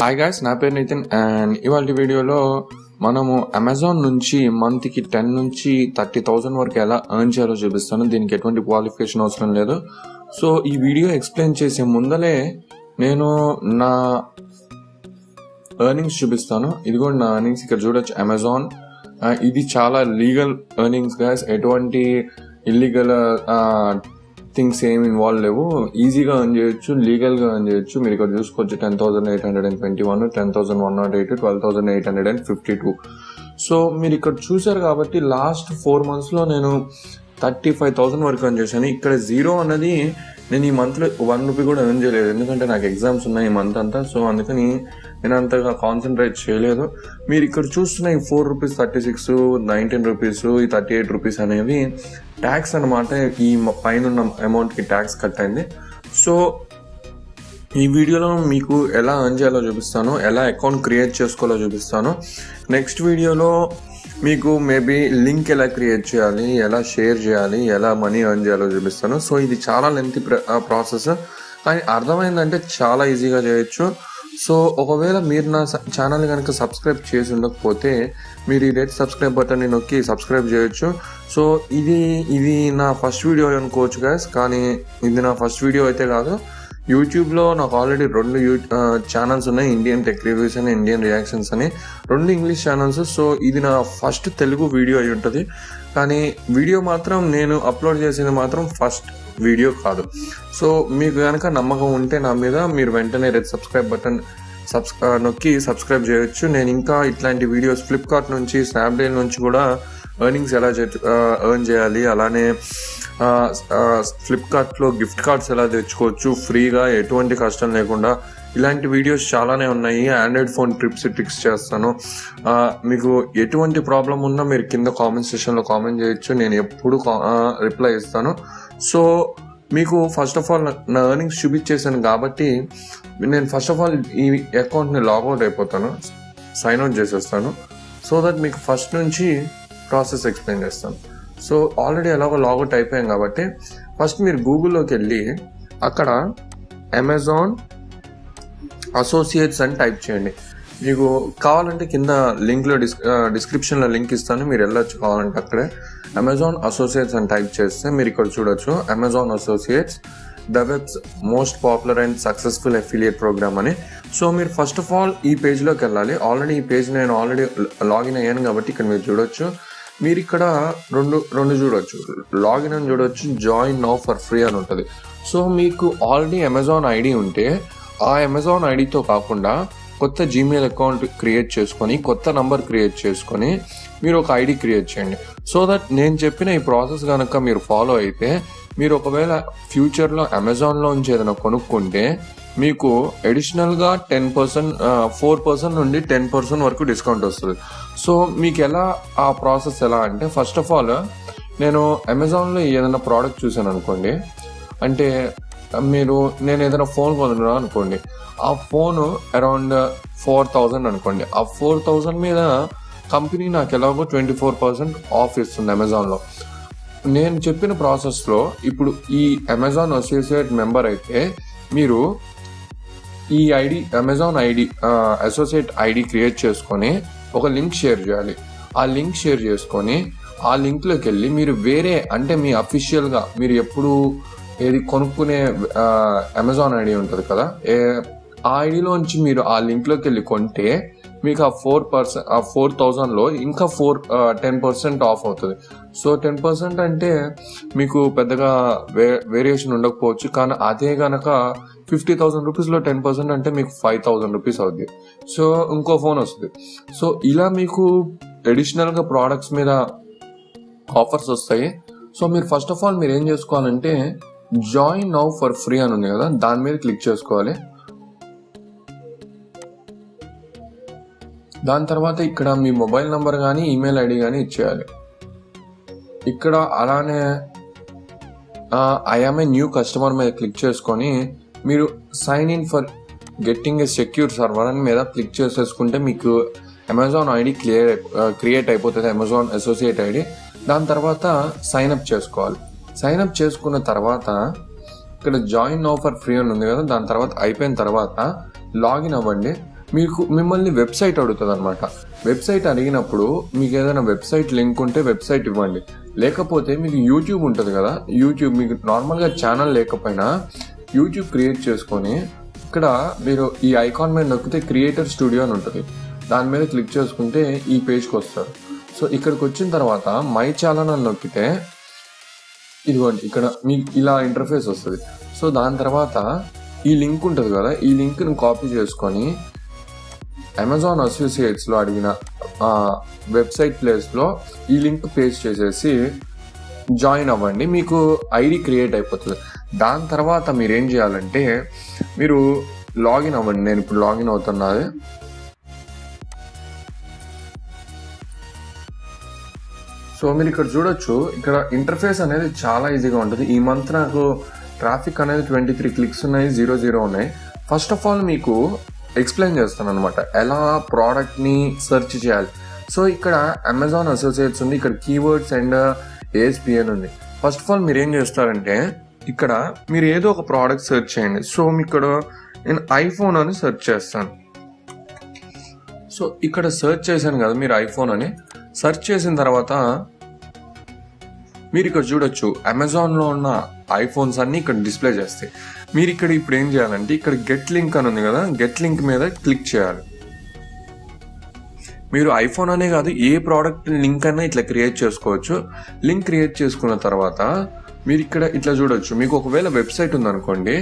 Hi guys, నా పేరు Nitin and ఇవాళ వీడియోలో మనము అమెజాన్ నుంచి మంత్కి 10 నుంచి 30,000 వరకు ఎలా ఎర్న్ చేయాలో చూపిస్తాను. దీనికి ఎటువంటి క్వాలిఫికేషన్ అవసరం లేదు. సో ఈ వీడియో ఎక్స్ప్లెయిన్ చేసే ముందలే నేను నా ఎర్నింగ్స్ చూపిస్తాను. ఇది కూడా నా ఎర్నింగ్స్ ఇక్కడ చూడొచ్చు. అమెజాన్ ఇది చాలా లీగల్ ఎర్నింగ్స్ గాయ్స్, ఎటువంటి ఇల్లీగల్ థింగ్స్ ఏమి ఇన్వాల్వ్ లేవు. ఈజీగా ఎర్న్ చేయొచ్చు, లీగల్గా ఎర్న్ చేయొచ్చు. మీరు ఇక్కడ చూసుకోవచ్చు 10,821, 10,108, 12,852. సో మీరు ఇక్కడ చూసారు కాబట్టి లాస్ట్ 4 monthsలో నేను 35,000 వరకు ఎర్న్ చేశాను. ఇక్కడ జీరో అన్నది నేను ఈ మంత్లో 1 రూపీ కూడా ఎర్న్ చేయలేదు, ఎందుకంటే నాకు ఎగ్జామ్స్ ఉన్నాయి ఈ మంత్ అంతా. సో అందుకని నేను అంతగా కాన్సన్ట్రేట్ చేయలేదు. మీరు ఇక్కడ చూస్తున్న ఈ 4 రూపీస్, 36, 19 రూపీస్, ఈ 38 రూపీస్ అనేవి ట్యాక్స్ అనమాట. ఈ పైన అమౌంట్కి ట్యాక్స్ కట్ అయింది. సో ఈ వీడియోలో మీకు ఎలా ఎర్న్ చేయాలో చూపిస్తాను, ఎలా అకౌంట్ క్రియేట్ చేసుకోవాలో చూపిస్తాను. నెక్స్ట్ వీడియోలో మీకు మేబీ లింక్ ఎలా క్రియేట్ చేయాలి, ఎలా షేర్ చేయాలి, ఎలా మనీ ఎర్న్ చేయాలో చూపిస్తాను. సో ఇది చాలా లెంతీ ప్రాసెస్, కానీ అర్థమైందంటే చాలా ఈజీగా చేయొచ్చు. సో ఒకవేళ మీరు నా ఛానల్ కనుక సబ్స్క్రైబ్ చేసి ఉండకపోతే మీరు ఈ రెడ్ సబ్స్క్రైబ్ బటన్ని నొక్కి సబ్స్క్రైబ్ చేయొచ్చు. సో ఇది నా ఫస్ట్ వీడియో అనుకోవచ్చు గాయస్, కానీ ఇది నా ఫస్ట్ వీడియో అయితే కాదు. యూట్యూబ్లో నాకు ఆల్రెడీ 2 ఛానల్స్ ఉన్నాయి, ఇండియన్ టెక్ రివ్యూస్ అని, ఇండియన్ రియాక్షన్స్ అని, 2 ఇంగ్లీష్ ఛానల్స్. సో ఇది నా ఫస్ట్ తెలుగు వీడియో అయి ఉంటుంది, కానీ వీడియో మాత్రం నేను అప్లోడ్ చేసేది మాత్రం ఫస్ట్ వీడియో కాదు. సో మీకు కనుక నమ్మకం ఉంటే నా మీద, మీరు వెంటనే రెడ్ సబ్స్క్రైబ్ బటన్ నొక్కి సబ్స్క్రైబ్ చేయొచ్చు. నేను ఇంకా ఇట్లాంటి వీడియోస్ ఫ్లిప్కార్ట్ నుంచి, స్నాప్డీల్ నుంచి కూడా ఎర్నింగ్స్ ఎలా ఎర్న్ చేయాలి, అలానే ఫ్లిప్కార్ట్లో గిఫ్ట్ కార్డ్స్ ఎలా తెచ్చుకోవచ్చు ఫ్రీగా, ఎటువంటి కష్టం లేకుండా, ఇలాంటి వీడియోస్ చాలానే ఉన్నాయి. ఆండ్రాయిడ్ ఫోన్ ట్రిక్స్ చేస్తాను. మీకు ఎటువంటి ప్రాబ్లం ఉన్నా మీరు కింద కామెంట్ సెక్షన్లో కామెంట్ చేయొచ్చు, నేను ఎప్పుడు రిప్లై ఇస్తాను. సో మీకు ఫస్ట్ ఆఫ్ ఆల్ నా ఎర్నింగ్స్ చూపించేసాను కాబట్టి నేను ఫస్ట్ ఆఫ్ ఆల్ ఈ అకౌంట్ని లాగౌట్ అయిపోతాను, సైన్ అవుట్ చేసేస్తాను. సో దట్ మీకు ఫస్ట్ నుంచి ప్రాసెస్ ఎక్స్ప్లెయిన్ చేస్తాను. సో ఆల్రెడీ ఎలాగో లాగౌట్ అయిపోయాం కాబట్టి ఫస్ట్ మీరు గూగుల్లోకి వెళ్ళి అక్కడ అమెజాన్ అసోసియేట్స్ అని టైప్ చేయండి. మీకు కావాలంటే కింద లింక్లో డిస్క్రిప్షన్లో లింక్ ఇస్తాను, మీరు వెళ్ళొచ్చు కావాలంటే. అక్కడే అమెజాన్ అసోసియేట్స్ అని టైప్ చేస్తే మీరు ఇక్కడ చూడొచ్చు, Amazon associates the web's most popular and successful affiliate programme అని. సో మీరు ఫస్ట్ ఆఫ్ ఆల్ ఈ పేజ్లోకి వెళ్ళాలి. ఆల్రెడీ ఈ పేజ్ నేను ఆల్రెడీ లాగిన్ అయ్యాను కాబట్టి ఇక్కడ మీరు చూడొచ్చు. మీరు ఇక్కడ రెండు చూడొచ్చు, లాగిన్ అని చూడొచ్చు, జాయిన్ నౌ ఫర్ ఫ్రీ అని ఉంటుంది. సో మీకు ఆల్రెడీ అమెజాన్ ఐడి ఉంటే ఆ అమెజాన్ ఐడితో కాకుండా కొత్త జీమెయిల్ అకౌంట్ క్రియేట్ చేసుకొని, కొత్త నంబర్ క్రియేట్ చేసుకొని మీరు ఒక ఐడి క్రియేట్ చేయండి. సో దట్ నేను చెప్పిన ఈ ప్రాసెస్ కనుక మీరు ఫాలో అయితే, మీరు ఒకవేళ ఫ్యూచర్లో అమెజాన్లోంచి ఏదైనా కొనుక్కుంటే మీకు అడిషనల్గా 10%, 4% నుండి 10% వరకు డిస్కౌంట్ వస్తుంది. సో మీకు ఎలా ఆ ప్రాసెస్ ఎలా అంటే, ఫస్ట్ ఆఫ్ ఆల్ నేను అమెజాన్లో ఏదైనా ప్రోడక్ట్ చూసాను అనుకోండి, అంటే నేను ఏదైనా ఫోన్ కొనుక్కున్నాను అనుకోండి, ఆ ఫోన్ అరౌండ్ 4,000 అనుకోండి. ఆ 4,000 మీద కంపెనీ నాకు ఎలాగో 24% ఆఫ్ ఇస్తుంది అమెజాన్లో. నేను చెప్పిన ప్రాసెస్లో ఇప్పుడు ఈ అమెజాన్ అసోసియేట్ మెంబర్ అయితే మీరు ఈ ID, Amazon ID, associate ID create చేసుకొని ఒక లింక్ షేర్ చేయాలి. ఆ లింక్ షేర్ చేసుకొని ఆ లింక్లోకి వెళ్ళి మీరు వేరే, అంటే మీ అఫీషియల్గా మీరు ఎప్పుడు ఏది కొనుక్కునే అమెజాన్ ఐడి ఉంటుంది కదా, ఆ ఐడిలోంచి మీరు ఆ లింక్లోకి వెళ్ళి కొంటే మీకు ఆ 4,000లో ఇంకా 10% ఆఫ్ అవుతుంది. సో 10% అంటే మీకు పెద్దగా వేరియేషన్ ఉండకపోవచ్చు, కానీ అదే కనుక 50,000 రూపీస్లో 10% అంటే మీకు 5,000 రూపీస్ అవుద్ది. సో ఇంకో ఫోన్ వస్తుంది. సో ఇలా మీకు అడిషనల్గా ప్రోడక్ట్స్ మీద ఆఫర్స్ వస్తాయి. సో మీరు ఫస్ట్ ఆఫ్ ఆల్ మీరు ఏం చేసుకోవాలంటే, జాయిన్ నౌ ఫర్ ఫ్రీ అని ఉంది కదా, దాని మీద క్లిక్ చేసుకోవాలి. దాని తర్వాత ఇక్కడ మీ మొబైల్ నంబర్ కానీ ఈమెయిల్ ఐడి కానీ ఇచ్చేయాలి. ఇక్కడ అలానే I am a new customer మీద క్లిక్ చేసుకొని మీరు sign in for getting a secure server అని మీద క్లిక్ చేసేసుకుంటే మీకు అమెజాన్ ఐడి క్రియేట్ అయిపోతుంది, అమెజాన్ అసోసియేట్ ఐడి. దాని తర్వాత సైన్ అప్ చేసుకోవాలి. సైన్ అప్ చేసుకున్న తర్వాత ఇక్కడ జాయిన్ నౌ ఫర్ ఫ్రీ అని ఉంది కదా, దాని తర్వాత అయిపోయిన తర్వాత లాగిన్ అవ్వండి. మిమ్మల్ని వెబ్సైట్ అడుగుతుంది అనమాట. వెబ్సైట్ అడిగినప్పుడు మీకు ఏదైనా వెబ్సైట్ లింక్ ఉంటే వెబ్సైట్ ఇవ్వండి. లేకపోతే మీకు యూట్యూబ్ ఉంటుంది కదా, యూట్యూబ్ మీకు నార్మల్గా ఛానల్ లేకపోయినా యూట్యూబ్ క్రియేట్ చేసుకొని ఇక్కడ మీరు ఈ ఐకాన్ మీద నొక్కితే క్రియేటర్ స్టూడియో అని ఉంటుంది, దాని మీద క్లిక్ చేసుకుంటే ఈ పేజ్కి వస్తారు. సో ఇక్కడికి వచ్చిన తర్వాత మై ఛానల్ అని నొక్కితే ఇదిగోండి ఇక్కడ మీకు ఇలా ఇంటర్ఫేస్ వస్తుంది. సో దాని తర్వాత ఈ లింక్ ఉంటుంది కదా, ఈ లింక్ని కాపీ చేసుకొని అమెజాన్ అసోసియేట్స్లో అడిగిన వెబ్సైట్ ప్లేస్లో ఈ లింక్ పేస్ట్ చేసేసి జాయిన్ అవ్వండి. మీకు ఐడి క్రియేట్ అయిపోతుంది. దాని తర్వాత మీరు ఏం చేయాలంటే మీరు లాగిన్ అవ్వండి. నేను ఇప్పుడు లాగిన్ అవుతున్నది. సో మీరు ఇక్కడ చూడొచ్చు, ఇక్కడ ఇంటర్ఫేస్ అనేది చాలా ఈజీగా ఉంటుంది. ఈ మంత్ నాకు ట్రాఫిక్ అనేది 23 క్లిక్స్ ఉన్నాయి, 0 ఉన్నాయి. ఫస్ట్ ఆఫ్ ఆల్ మీకు ఎక్స్ప్లెయిన్ చేస్తాను అనమాట ఎలా ప్రోడక్ట్ని సెర్చ్ చేయాలి. సో ఇక్కడ అమెజాన్ అసోసియేట్స్ ఉంది, ఇక్కడ కీవర్డ్స్ అండ్ ASPN ఉంది. ఫస్ట్ ఆఫ్ ఆల్ మీరు ఏం చేస్తారంటే ఇక్కడ మీరు ఏదో ఒక ప్రోడక్ట్ సెర్చ్ చేయండి. సో ఇక్కడ నేను ఐఫోన్ అని సెర్చ్ చేస్తాను. సో ఇక్కడ సెర్చ్ చేశాను కదా, మీరు ఐఫోన్ అని సెర్చ్ చేసిన తర్వాత మీరు ఇక్కడ చూడొచ్చు అమెజాన్లో ఉన్న ఐఫోన్స్ అన్ని ఇక్కడ డిస్ప్లే చేస్తాయి. మీరు ఇక్కడ ఇప్పుడు ఏం చేయాలంటే ఇక్కడ గెట్ లింక్ అని ఉంది కదా, గెట్ లింక్ మీద క్లిక్ చేయాలి. మీరు ఐఫోన్ అనే కాదు ఏ ప్రోడక్ట్ లింక్ అయినా ఇట్లా క్రియేట్ చేసుకోవచ్చు. లింక్ క్రియేట్ చేసుకున్న తర్వాత మీరు ఇక్కడ ఇట్లా చూడొచ్చు. మీకు ఒకవేళ వెబ్సైట్ ఉందనుకోండి,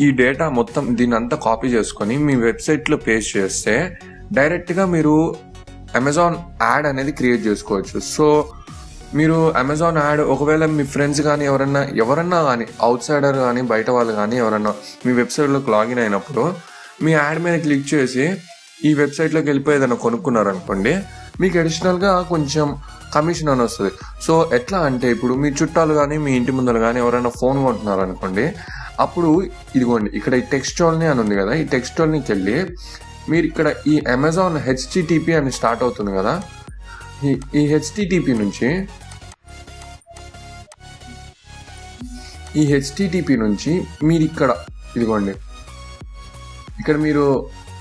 ఈ డేటా మొత్తం దీన్ని అంతా కాపీ చేసుకొని మీ వెబ్సైట్లో పేస్ట్ చేస్తే డైరెక్ట్గా మీరు అమెజాన్ యాడ్ అనేది క్రియేట్ చేసుకోవచ్చు. సో మీరు అమెజాన్ యాడ్ ఒకవేళ మీ ఫ్రెండ్స్ కానీ ఎవరన్నా కానీ అవుట్ సైడర్ కానీ బయట వాళ్ళు కానీ ఎవరన్నా మీ వెబ్సైట్లోకి లాగిన్ అయినప్పుడు మీ యాడ్ మీద క్లిక్ చేసి ఈ వెబ్సైట్లోకి వెళ్ళిపోయి ఏదైనా కొనుక్కున్నారనుకోండి, మీకు అడిషనల్గా కొంచెం కమిషన్ అని వస్తుంది. సో ఎట్లా అంటే ఇప్పుడు మీ చుట్టాలు కానీ మీ ఇంటి ముందర కానీ ఎవరైనా ఫోన్ కొంటున్నారు అనుకోండి, అప్పుడు ఇదిగోండి ఇక్కడ ఈ టెక్స్టోల్ని అని ఉంది కదా, ఈ టెక్స్టోల్నికి వెళ్ళి మీరు ఇక్కడ ఈ అమెజాన్ HTTP అని స్టార్ట్ అవుతుంది కదా, ఈ HTTP నుంచి మీరు ఇక్కడ ఇదిగోండి ఇక్కడ మీరు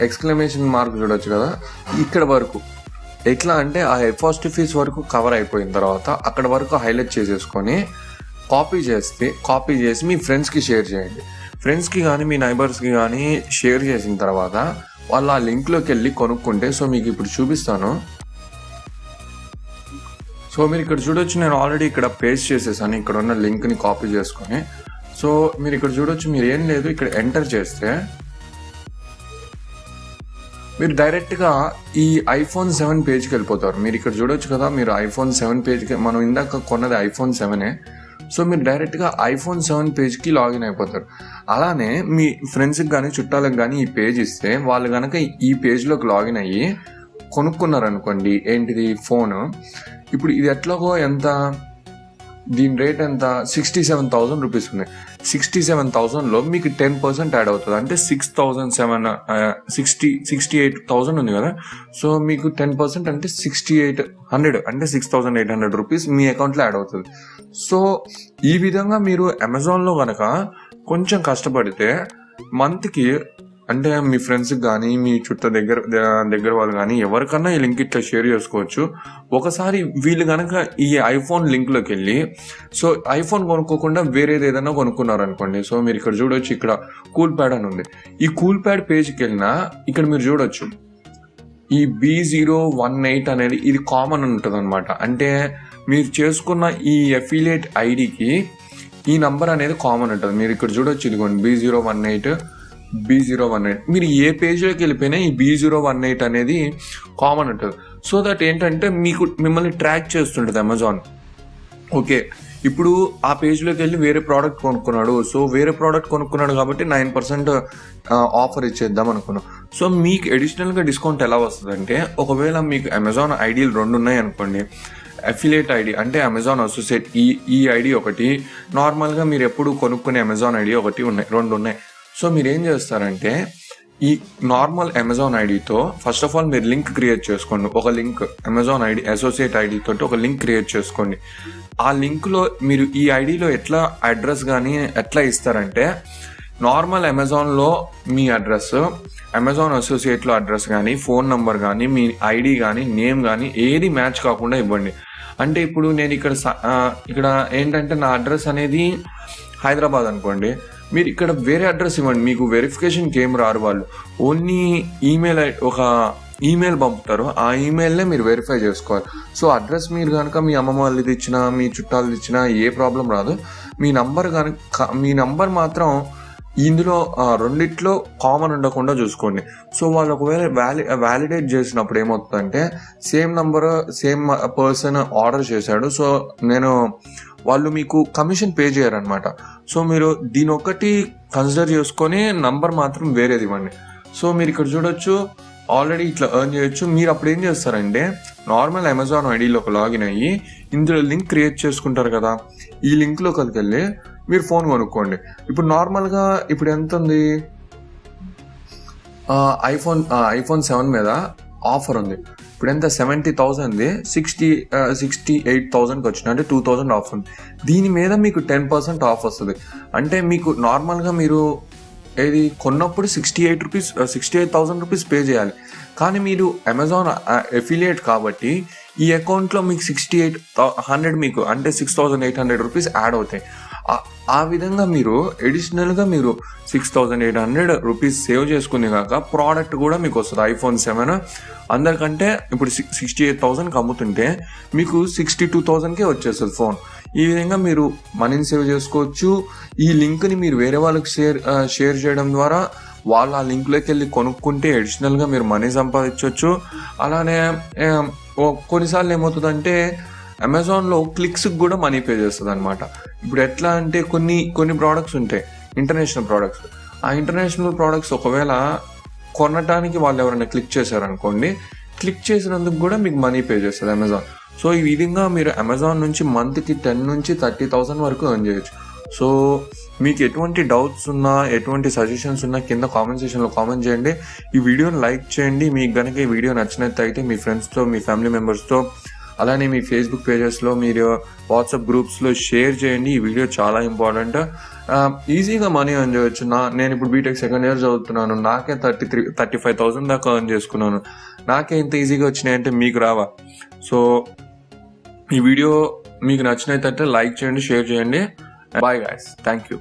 ఎక్స్క్లమేషన్ మార్క్ చూడొచ్చు కదా, ఇక్కడ వరకు ఎట్లా అంటే ఆ అపోస్ట్రఫీస్ వరకు కవర్ అయిపోయిన తర్వాత అక్కడ వరకు హైలైట్ చేసేసుకొని కాపీ చేసి మీ ఫ్రెండ్స్కి షేర్ చేయండి. ఫ్రెండ్స్కి కానీ మీ నైబర్స్కి కానీ షేర్ చేసిన తర్వాత వాళ్ళు ఆ లింక్లోకి వెళ్ళి కొనుక్కుంటే, సో మీకు ఇప్పుడు చూపిస్తాను. సో మీరు ఇక్కడ చూడొచ్చు, నేను ఆల్రెడీ ఇక్కడ పేస్ట్ చేసేసాను ఇక్కడ ఉన్న లింక్ని కాపీ చేసుకొని. సో మీరు ఇక్కడ చూడొచ్చు, మీరు ఏం లేదు ఇక్కడ ఎంటర్ చేస్తే మీరు డైరెక్ట్గా ఈ iPhone 7 పేజ్కి వెళ్ళిపోతారు. మీరు ఇక్కడ చూడొచ్చు కదా, మీరు iPhone 7 పేజ్కి, మనం ఇందాక కొన్నది iPhone 7. సో మీరు డైరెక్ట్గా iPhone 7 పేజ్కి లాగిన్ అయిపోతారు. అలానే మీ ఫ్రెండ్స్కి కానీ చుట్టాలకు కానీ ఈ పేజ్ ఇస్తే వాళ్ళు కనుక ఈ పేజ్లోకి లాగిన్ అయ్యి కొనుక్కున్నారనుకోండి, ఏంటిది ఫోన్, ఇప్పుడు ఇది ఎట్లాగో ఎంత, దీని రేట్ ఎంత 67,000 రూపీస్ ఉంది. 67,000లో మీకు 10% యాడ్ అవుతుంది. అంటే 68,000 ఉంది కదా, సో మీకు 10% అంటే 6,800 అంటే 6,800 రూపీస్ మీ అకౌంట్లో యాడ్ అవుతుంది. సో ఈ విధంగా మీరు అమెజాన్లో కనుక కొంచెం కష్టపడితే మంత్కి, అంటే మీ ఫ్రెండ్స్కి కానీ మీ దగ్గర వాళ్ళు కానీ ఎవరికన్నా ఈ లింక్ ఇట్లా షేర్ చేసుకోవచ్చు. ఒకసారి వీళ్ళు కనుక ఈ ఐఫోన్ లింక్లోకి వెళ్ళి, సో ఐఫోన్ కొనుక్కోకుండా వేరేది ఏదైనా కొనుక్కున్నారు అనుకోండి, సో మీరు ఇక్కడ చూడొచ్చు, ఇక్కడ కూల్ ప్యాడ్ అని ఉంది. ఈ కూల్ ప్యాడ్ పేజ్కి వెళ్ళినా ఇక్కడ మీరు చూడొచ్చు ఈ B018 అనేది ఇది కామన్ ఉంటుంది అనమాట. అంటే మీరు చేసుకున్న ఈ అఫిలియేట్ ఐడికి ఈ నంబర్ అనేది కామన్ ఉంటుంది. మీరు ఇక్కడ చూడొచ్చు, ఇదిగోండి B018. మీరు ఏ పేజ్లోకి వెళ్ళిపోయినా ఈ B018 అనేది కామన్ ఉంటుంది. సో దట్ ఏంటంటే మిమ్మల్ని ట్రాక్ చేస్తుంటుంది అమెజాన్. ఓకే, ఇప్పుడు ఆ పేజ్లోకి వెళ్ళి వేరే ప్రోడక్ట్ కొనుక్కున్నాడు, సో వేరే ప్రోడక్ట్ కొనుక్కున్నాడు కాబట్టి 9% ఆఫర్ ఇచ్చేద్దాం అనుకున్నాం. సో మీకు అడిషనల్గా డిస్కౌంట్ ఎలా వస్తుంది అంటే, ఒకవేళ మీకు అమెజాన్ ఐడీలు 2 ఉన్నాయి అనుకోండి, అఫిలియేట్ ఐడి అంటే అమెజాన్ అసోసియేట్ ఈ ఐడి ఒకటి, నార్మల్గా మీరు ఎప్పుడు కొనుక్కునే అమెజాన్ ఐడి ఒకటి ఉన్నాయి, 2 ఉన్నాయి. సో మీరు ఏం చేస్తారంటే ఈ నార్మల్ అమెజాన్ ఐడితో ఫస్ట్ ఆఫ్ ఆల్ మీరు లింక్ క్రియేట్ చేసుకోండి. ఒక link Amazon ID associate ID తోటి ఒక లింక్ క్రియేట్ చేసుకోండి. ఆ లింక్లో మీరు ఈ ఐడిలో ఎట్లా అడ్రస్ కానీ ఎట్లా ఇస్తారంటే, నార్మల్ అమెజాన్లో మీ అడ్రస్, అమెజాన్ అసోసియేట్లో అడ్రస్ కానీ, ఫోన్ నంబర్ కానీ, మీ ఐడి కానీ, నేమ్ కానీ ఏది మ్యాచ్ కాకుండా ఇవ్వండి. అంటే ఇప్పుడు నేను ఇక్కడ ఏంటంటే నా అడ్రస్ అనేది హైదరాబాద్ అనుకోండి, మీరు ఇక్కడ వేరే అడ్రస్ ఇవ్వండి. మీకు వెరిఫికేషన్కి ఏం రారు వాళ్ళు. ఓన్లీ ఒక ఈమెయిల్ పంపుతారు, ఆ ఈమెయిల్నే మీరు వెరిఫై చేసుకోవాలి. సో అడ్రస్ మీరు కనుక మీ అమ్మమ్మ వాళ్ళది ఇచ్చినా, మీ చుట్టాలది ఇచ్చినా ఏ ప్రాబ్లం రాదు. మీ నంబర్ మాత్రం ఇందులో రెండిట్లో కామన్ ఉండకుండా చూసుకోండి. సో వాళ్ళు ఒకవేళ వ్యాలిడేట్ చేసినప్పుడు ఏమవుతుందంటే సేమ్ పర్సన్ ఆర్డర్ చేశాడు, సో వాళ్ళు మీకు కమిషన్ పే చేయరనమాట. సో మీరు దీని ఒకటి కన్సిడర్ చేసుకొని నంబర్ మాత్రం వేరేది ఇవ్వండి. సో మీరు ఇక్కడ చూడొచ్చు, ఆల్రెడీ ఇట్లా ఎర్న్ చేయొచ్చు. మీరు అప్పుడు ఏం చేస్తారంటే నార్మల్ అమెజాన్ ఐడిలోకి లాగిన్ అయ్యి ఇందులో లింక్ క్రియేట్ చేసుకుంటారు కదా, ఈ లింక్లోకి వెళ్ళి మీరు ఫోన్ కొనుక్కోండి. ఇప్పుడు నార్మల్గా ఇప్పుడు ఎంత ఉంది, ఐఫోన్ 7 మీద ఆఫర్ ఉంది. ఇప్పుడు ఎంత 70,000ది 68,000కి వచ్చింది, అంటే 2,000 ఆఫ్ ఉంది. దీని మీద మీకు 10% ఆఫ్ వస్తుంది. అంటే మీకు నార్మల్గా మీరు ఏది కొన్నప్పుడు 68,000 రూపీస్ పే చేయాలి. కానీ మీరు అమెజాన్ ఎఫిలియేట్ కాబట్టి ఈ అకౌంట్లో మీకు 6,800 మీకు అంటే 6,800 రూపీస్ యాడ్ అవుతాయి. ఆ విధంగా మీరు అడిషనల్గా మీరు 6,800 రూపీస్ సేవ్ చేసుకునే కాక ప్రోడక్ట్ కూడా మీకు వస్తుంది. ఐఫోన్ 7 అందరికంటే ఇప్పుడు 68,000కి అమ్ముతుంటే మీకు 62,000కే వచ్చేస్తుంది ఫోన్. ఈ విధంగా మీరు మనీని సేవ్ చేసుకోవచ్చు. ఈ లింక్ని మీరు వేరే వాళ్ళకి షేర్ చేయడం ద్వారా వాళ్ళు ఆ లింక్లోకి వెళ్ళి కొనుక్కుంటే అడిషనల్గా మీరు మనీ సంపాదించవచ్చు. అలానే కొన్నిసార్లు ఏమవుతుందంటే అమెజాన్లో క్లిక్స్కి కూడా మనీ పే చేస్తుంది అనమాట. ఇప్పుడు ఎట్లా అంటే కొన్ని ప్రోడక్ట్స్ ఉంటాయి ఇంటర్నేషనల్ ప్రోడక్ట్స్. ఆ ఇంటర్నేషనల్ ప్రోడక్ట్స్ ఒకవేళ కొనడానికి వాళ్ళు ఎవరైనా క్లిక్ చేశారనుకోండి, క్లిక్ చేసినందుకు కూడా మీకు మనీ పే చేస్తుంది అమెజాన్. సో ఈ విధంగా మీరు అమెజాన్ నుంచి మంత్కి 10 నుంచి 30,000 వరకు ఎర్న్ చేయొచ్చు. సో మీకు ఎటువంటి డౌట్స్ ఉన్నా, ఎటువంటి సజెషన్స్ ఉన్నా కింద కామెంట్ సెక్షన్లో కామెంట్ చేయండి. ఈ వీడియోని లైక్ చేయండి. మీకు కనుక ఈ వీడియో నచ్చినట్లయితే మీ ఫ్రెండ్స్తో, మీ ఫ్యామిలీ మెంబర్స్తో, అలానే మీ ఫేస్బుక్ పేజెస్లో, మీరు వాట్సాప్ గ్రూప్స్లో షేర్ చేయండి. ఈ వీడియో చాలా ఇంపార్టెంట్. ఈజీగా మనీ ఎర్న్ చేయొచ్చు. నేను ఇప్పుడు బీటెక్ సెకండ్ ఇయర్ చదువుతున్నాను, నాకే 35,000 దాకా ఎర్న్ చేసుకున్నాను. నాకే ఇంత ఈజీగా వచ్చినాయంటే మీకు రావా? సో ఈ వీడియో మీకు నచ్చినట్లయితే లైక్ చేయండి, షేర్ చేయండి. Bye guys, thank you.